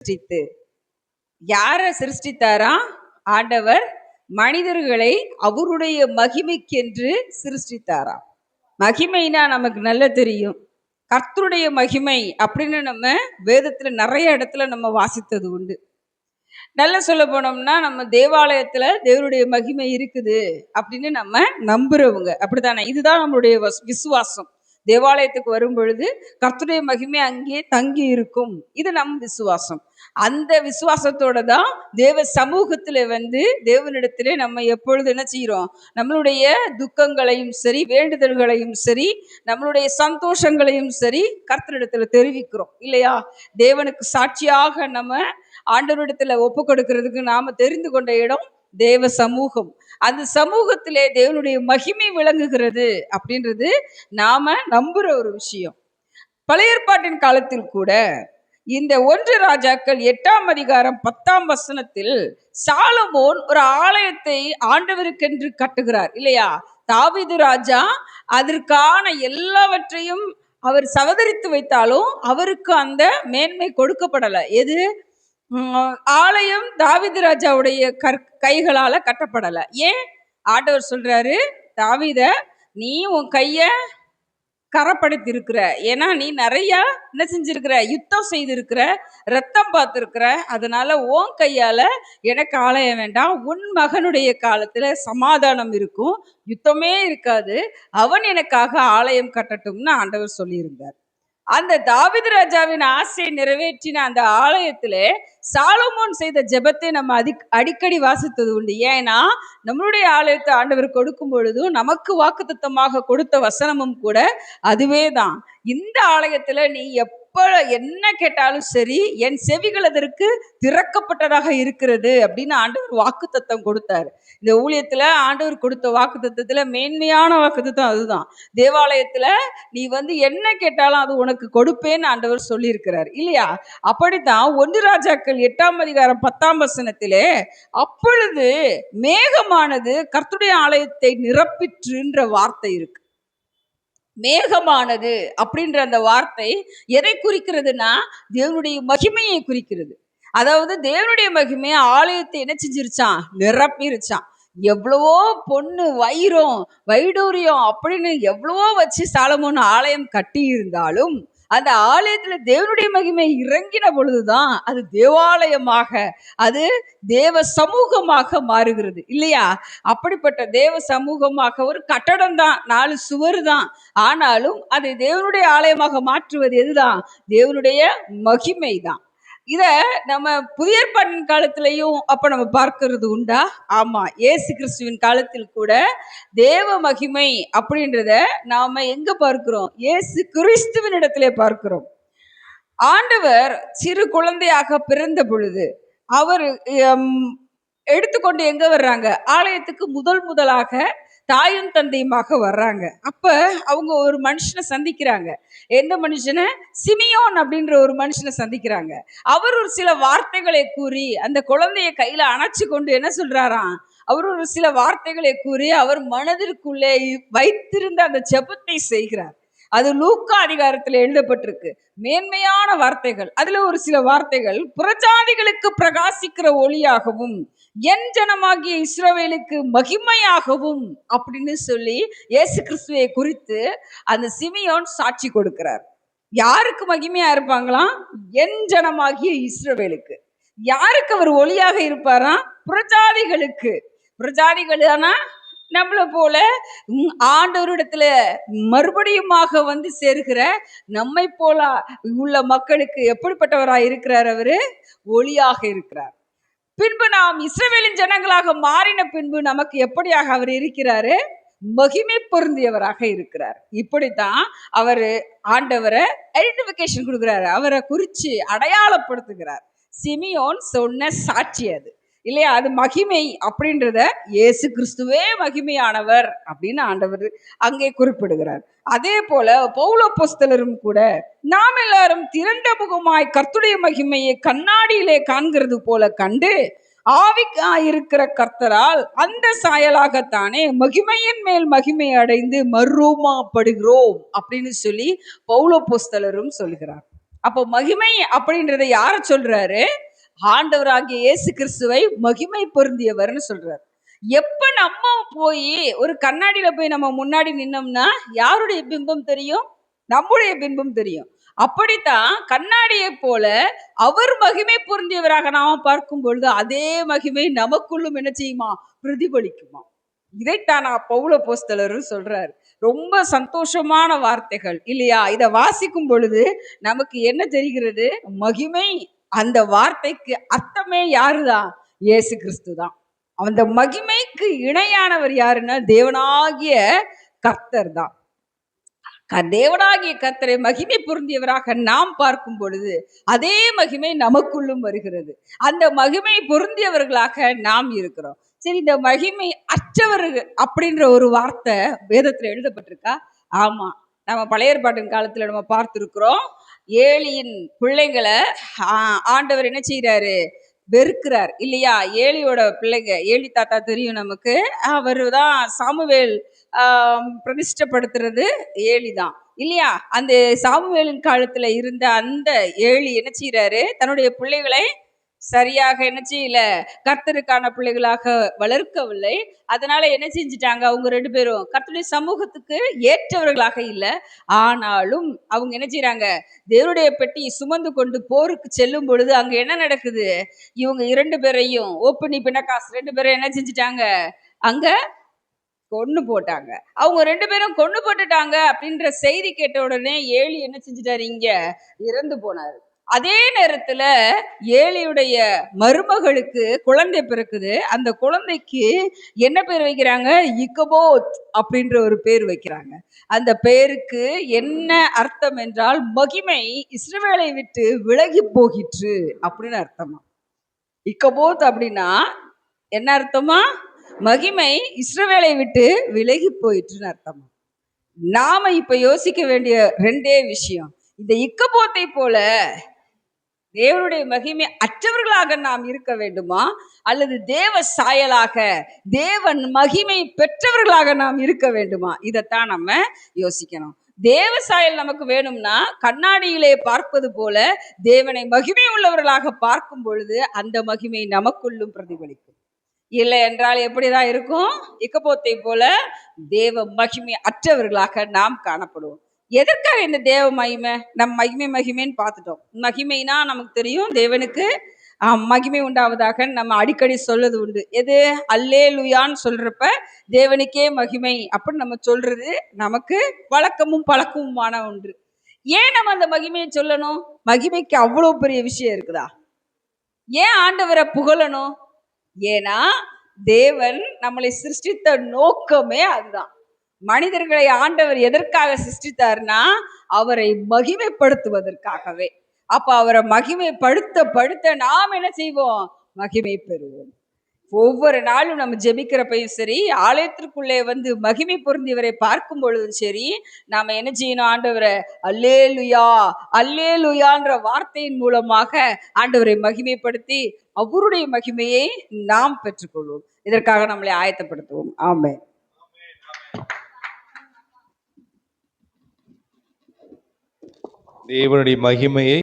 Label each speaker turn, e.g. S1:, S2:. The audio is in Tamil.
S1: சிருஷ்டித்து. யார சிருஷ்டித்தாரா? ஆண்டவர் மனிதர்களை அவருடைய மகிமைக்கென்று சிருஷ்டித்தாராம். மகிமைனா நமக்கு நல்லா தெரியும். கர்த்தருடைய மகிமை அப்படின்னு நம்ம வேதத்துல நிறைய இடத்துல நம்ம வாசித்தது உண்டு. நல்லா சொல்ல போனோம்னா நம்ம தேவாலயத்துல தேவனுடைய மகிமை இருக்குது அப்படின்னு நம்ம நம்புறவங்க அப்படித்தானே. இதுதான் நம்மளுடைய விசுவாசம். தேவாலயத்துக்கு வரும் பொழுது கர்த்தருடைய மகிமை அங்கே தங்கி இருக்கும். இது நம் விசுவாசம். அந்த விசுவாசத்தோட தான் தேவ சமூகத்துல வந்து தேவனிடத்திலே நம்ம எப்பொழுது என்ன செய்யறோம்? நம்மளுடைய துக்கங்களையும் சரி, வேண்டுதல்களையும் சரி, நம்மளுடைய சந்தோஷங்களையும் சரி கர்த்தரிடத்துல தெரிவிக்கிறோம் இல்லையா? தேவனுக்கு சாட்சியாக நம்ம ஆண்டவரிடத்துல ஒப்பு கொடுக்கிறதுக்கு நாம தெரிந்து கொண்ட இடம் தேவ சமூகம். அந்த சமூகத்திலே தேவனுடைய மகிமை விளங்குகிறது அப்படின்றது நாம நம்புற ஒரு விஷயம். பழைய ஏற்பாட்டின் காலத்தில் கூட இந்த 1 ராஜாக்கள் 8ஆம் அதிகாரம் 10ஆம் வசனத்தில் சாலமோன் ஒரு ஆலயத்தை ஆண்டவருக்கென்று கட்டுகிறார் இல்லையா? தாவீது ராஜா அதற்கான எல்லாவற்றையும் அவர் சவதரித்து வைத்தாலும் அவருக்கு அந்த மேன்மை கொடுக்கப்படலை. எது? ஆலயம் தாவீது ராஜாவுடைய கைகளால கட்டப்படல. ஏன்? ஆண்டவர் சொல்றாரு, தாவீத நீ உன் கைய கரப்படுத்தி இருக்கிற, ஏன்னா நீ நிறைய என்ன செஞ்சிருக்கிற? யுத்தம் செய்திருக்கிற, ரத்தம் பார்த்திருக்கிற, அதனால உன் கையால எனக்கு ஆலயம் வேண்டாம். உன் மகனுடைய காலத்துல சமாதானம் இருக்கும், யுத்தமே இருக்காது, அவன் எனக்காக ஆலயம் கட்டட்டும்னு ஆண்டவர் சொல்லியிருந்தார். அந்த தாவீது ராஜாவின் ஆசையை நிறைவேற்றின அந்த ஆலயத்திலே சாலமோன் செய்த ஜெபத்தை நம்ம அடிக்கடி வாசித்தது உண்டு. ஏன்னா நம்மளுடைய ஆலயத்தை ஆண்டவர் கொடுக்கும் பொழுதும் நமக்கு வாக்குத்தத்தமாக கொடுத்த வசனமும் கூட அதுவே தான். இந்த ஆலயத்துல நீ என்ன கேட்டாலும் சரி, என் செவிகள் அதற்கு திறக்கப்பட்டதாக இருக்கிறது அப்படின்னு ஆண்டவர் வாக்குத்தத்தம் கொடுத்தாரு. இந்த ஊழியத்துல ஆண்டவர் கொடுத்த வாக்குத்தத்தத்துல மேன்மையான வாக்குத்தத்தம் அதுதான். தேவாலயத்துல நீ வந்து என்ன கேட்டாலும் அது உனக்கு கொடுப்பேன்னு ஆண்டவர் சொல்லியிருக்கிறார் இல்லையா? அப்படித்தான் 1 ராஜாக்கள் 8ஆம் அதிகாரம் 10ஆம் வசனத்திலே அப்பொழுது மேகமானது கர்த்தருடைய ஆலயத்தை நிரப்பிற்றுன்ற வார்த்தை இருக்கு. மேகமானது அப்படின்ற அந்த வார்த்தை எதை குறிக்கிறதுனா தேவனுடைய மகிமையை குறிக்கிறது. அதாவது தேவனுடைய மகிமை ஆலயத்தை என்ன செஞ்சிருச்சான்? நிரப்பிருச்சான். எவ்வளவோ பொண்ணு வைடூரியம் அப்படின்னு எவ்வளவோ வச்சு சாலமோன் ஆலயம் கட்டி இருந்தாலும் அந்த ஆலயத்துல தேவனுடைய மகிமை இறங்கின பொழுதுதான் அது தேவாலயமாக, அது தேவ சமூகமாக மாறுகிறது இல்லையா? அப்படிப்பட்ட தேவ சமூகமாக ஒரு கட்டடம் தான், 4 சுவர் தான், ஆனாலும் அதை தேவனுடைய ஆலயமாக மாற்றுவது எதுதான்? தேவனுடைய மகிமை தான். இத நம்ம புதிய ஏற்பாட்டின் காலத்திலையும் அப்ப நம்ம பார்க்கிறது உண்டா? ஆமா, இயேசு கிறிஸ்துவின் காலத்தில் கூட தேவ மகிமை அப்படின்றத நாம எங்க பார்க்கிறோம்? இயேசு கிறிஸ்துவின் இடத்திலே பார்க்கிறோம். ஆண்டவர் சிறு குழந்தையாக பிறந்த பொழுது அவர் எடுத்துக்கொண்டு எங்க வர்றாங்க? ஆலயத்துக்கு முதலாக தாயும் தந்தையுமாக வர்றாங்க. அப்ப அவங்க ஒரு மனுஷனை சந்திக்கிறாங்க. எந்த மனுஷனை? சிமியோன் அப்படின்ற ஒரு மனுஷனை சந்திக்கிறாங்க. அவர் ஒரு சில வார்த்தைகளை கூறி அந்த குழந்தைய கையில அணைச்சு கொண்டு என்ன சொல்றாராம்? அவர் ஒரு சில வார்த்தைகளை கூறி அவர் மனதிற்குள்ளே வைத்திருந்த அந்த ஜெபத்தை செய்கிறார். அது லூக்கா அதிகாரத்தில் எழுதப்பட்டிருக்கு. மேன்மையான வார்த்தைகள். அதுல ஒரு சில வார்த்தைகள், புறஜாதிகளுக்கு பிரகாசிக்கிற ஒளியாகவும் என் ஜனமாகிய இஸ்ரவேலுக்கு மகிமையாகவும் அப்படின்னு சொல்லி இயேசு கிறிஸ்துவை குறித்து அந்த சிமியோன் சாட்சி கொடுக்கிறார். யாருக்கு மகிமையா இருப்பாங்களாம்? என் ஜனமாகிய இஸ்ரவேலுக்கு. யாருக்கு அவர் ஒளியாக இருப்பாராம்? புறஜாதிகளுக்கு. புறஜாதிகளானா நம்மள போல ஆண்டவரிடத்துல மறுபடியுமாக வந்து சேர்கிற நம்மை போல உள்ள மக்களுக்கு எப்படிப்பட்டவராய் இருக்கிறார்? அவரு ஒளியாக இருக்கிறார். பின்பு நாம் இஸ்ரவேலின் ஜனங்களாக மாறின பின்பு நமக்கு எப்படியாக அவர் இருக்கிறாரு? மகிமை பொருந்தியவராக இருக்கிறார். இப்படித்தான் அவரு ஆண்டவரை ஐடென்டிபிகேஷன் கொடுக்கிறாரு, அவரை குறிச்சு அடையாளப்படுத்துகிறார். சிமியோன் சொன்ன சாட்சி அது இல்லையா? அது மகிமை அப்படின்றத இயேசு கிறிஸ்துவே மகிமையானவர் அப்படின்னு ஆண்டவர் அங்கே குறிப்பிடுகிறார். அதே போல பவுல் அப்போஸ்தலரும் கூட நாம் எல்லாரும் திரண்ட முகமாய் கர்த்தருடைய மகிமையை கண்ணாடியிலே காண்கிறது போல கண்டு ஆவிக்காயிருக்கிற கர்த்தரால் அந்த சாயலாகத்தானே மகிமையின் மேல் மகிமை அடைந்து மறுரூபப்படுகிறோம் அப்படின்னு சொல்லி பவுல் அப்போஸ்தலரும் சொல்கிறார். அப்போ மகிமை அப்படின்றத யார சொல்றாரு? ஆண்டவராகிய இயேசு கிறிஸ்துவை மகிமை பொருந்தியவர்னு சொல்றாரு. எப்ப நம்ம போய் ஒரு கண்ணாடியில போய் நம்ம முன்னாடி நின்னோம்னா யாருடைய பிம்பம் தெரியும்? நம்முடைய பிம்பம் தெரியும். அப்படித்தான் கண்ணாடியை போல அவர் மகிமை பொருந்தியவராக நாம பார்க்கும் பொழுது அதே மகிமை நமக்குள்ளும் என்ன செய்யுமா? பிரதிபலிக்குமா? இதைத்தான் நான் பவுல போஸ்தலரும் சொல்றாரு. ரொம்ப சந்தோஷமான வார்த்தைகள் இல்லையா? இத வாசிக்கும் பொழுது நமக்கு என்ன தெரிகிறது? மகிமை, அந்த வார்த்தைக்கு அர்த்தமே யாருதான்? இயேசு கிறிஸ்து தான். அந்த மகிமைக்கு இணையானவர் யாருன்னா தேவனாகிய கர்த்தர் தான். தேவனாகிய கர்த்தரை மகிமை பொருந்தியவராக நாம் பார்க்கும் பொழுது அதே மகிமை நமக்குள்ளும் வருகிறது. அந்த மகிமை பொருந்தியவர்களாக நாம் இருக்கிறோம். சரி, இந்த மகிமை அற்றவர்கள் அப்படின்ற ஒரு வார்த்தை வேதத்துல எழுதப்பட்டிருக்கா? ஆமா, நம்ம பழைய ஏற்பாட்டின் காலத்துல நம்ம பார்த்திருக்கிறோம். ஏலியின் பிள்ளைங்களை ஆண்டவர் என்ன செய்யறாரு? வெறுக்கிறார் இல்லையா? ஏலியோட பிள்ளைங்க, ஏலி தாத்தா தெரியும் நமக்கு. அவரு தான் சாமுவேல் பிரதிஷ்டப்படுத்துறது ஏலிதான் இல்லையா? அந்த சாமுவேலின் காலத்துல இருந்த அந்த ஏலி என்ன செய்யறாரு? தன்னுடைய பிள்ளைகளை சரியாக என்ன செய்யல? கர்த்தருக்கான பிள்ளைகளாக வளர்க்கவில்லை. அதனால என்ன செஞ்சிட்டாங்க? அவங்க 2 பேரும் கர்த்தருடைய சமூகத்துக்கு ஏற்றவர்களாக இல்ல. ஆனாலும் அவங்க என்ன செய்றாங்க? தேவனுடைய பெட்டி சுமந்து கொண்டு போருக்கு செல்லும் பொழுது அங்க என்ன நடக்குது? இவங்க 2 பேரையும் ஓப்பனி பினகாஸ் 2 பேரும் என்ன செஞ்சிட்டாங்க? அங்க கொன்னு போட்டாங்க. அவங்க 2 பேரும் கொன்னு போட்டுட்டாங்க அப்படின்ற செய்தி கேட்ட உடனே ஏலி என்ன செஞ்சிட்டாரு? இங்க இறந்து போனாரு. அதே நேரத்துல ஏலியுடைய மருமகளுக்கு குழந்தை பிறக்குது. அந்த குழந்தைக்கு என்ன பேர் வைக்கிறாங்க? இக்கபோத் அப்படின்ற ஒரு பேர் வைக்கிறாங்க. அந்த பேருக்கு என்ன அர்த்தம் என்றால் மகிமை இஸ்ரவேலை விட்டு விலகி போகிற்று அப்படின்னு அர்த்தமா. இக்கபோத் அப்படின்னா என்ன அர்த்தமா? மகிமை இஸ்ரவேலை விட்டு விலகி போயிற்றுன்னு அர்த்தமா. நாம இப்ப யோசிக்க வேண்டிய 2 விஷயம். இந்த இக்கபோத்தை போல தேவனுடைய மகிமை அற்றவர்களாக நாம் இருக்க வேண்டுமா? அல்லது தேவ சாயலாக தேவன் மகிமை பெற்றவர்களாக நாம் இருக்க வேண்டுமா? இதைத்தான் நம்ம யோசிக்கணும். தேவ சாயல் நமக்கு வேணும்னா கண்ணாடியிலே பார்ப்பது போல தேவனை மகிமை உள்ளவர்களாக பார்க்கும் பொழுது அந்த மகிமை நமக்குள்ளும் பிரதிபலிக்கும். இல்லை என்றால் எப்படிதான் இருக்கும்? இக்கப்போத்தை போல தேவ மகிமை அற்றவர்களாக நாம் காணப்படுவோம். எதற்காக இந்த தேவ மகிமை? நம்ம மகிமைன்னு பார்த்துட்டோம். மகிமைனா நமக்கு தெரியும், தேவனுக்கு மகிமை உண்டாவதாக நம்ம அடிக்கடி சொல்லது உண்டு. எது? அல்லேலூயான்னு சொல்றப்ப தேவனுக்கே மகிமை அப்படின்னு நம்ம சொல்றது நமக்கு வழக்கமும் பழக்கமுமான ஒன்று. ஏன் நம்ம அந்த மகிமையை சொல்லணும்? மகிமைக்கு அவ்வளவு பெரிய விஷயம் இருக்குதா? ஏன் ஆண்டவரை புகழணும்? ஏன்னா தேவன் நம்மளை சிருஷ்டித்த நோக்கமே அதுதான். மனிதர்களை ஆண்டவர் எதற்காக சிருஷ்டித்தார்னா அவரை மகிமைப்படுத்துவதற்காகவே. அப்ப அவரை மகிமைப்படுத்த நாம் என்ன செய்வோம்? மகிமை பெறுவோம். ஒவ்வொரு நாளும் நம்ம ஜெபிக்கிறப்பையும் சரி, ஆலயத்திற்குள்ளே வந்து மகிமை பொருந்தியவரை பார்க்கும் பொழுதும் சரி, நாம என்ன செய்யணும்? ஆண்டவரை அல்லேலுயா அல்லேலுயான்ற வார்த்தையின் மூலமாக ஆண்டவரை மகிமைப்படுத்தி அவருடைய மகிமையை நாம் பெற்றுக்கொள்வோம். இதற்காக நம்மளை ஆயத்தப்படுத்துவோம். ஆமென்.
S2: தேவனுடைய மகிமையை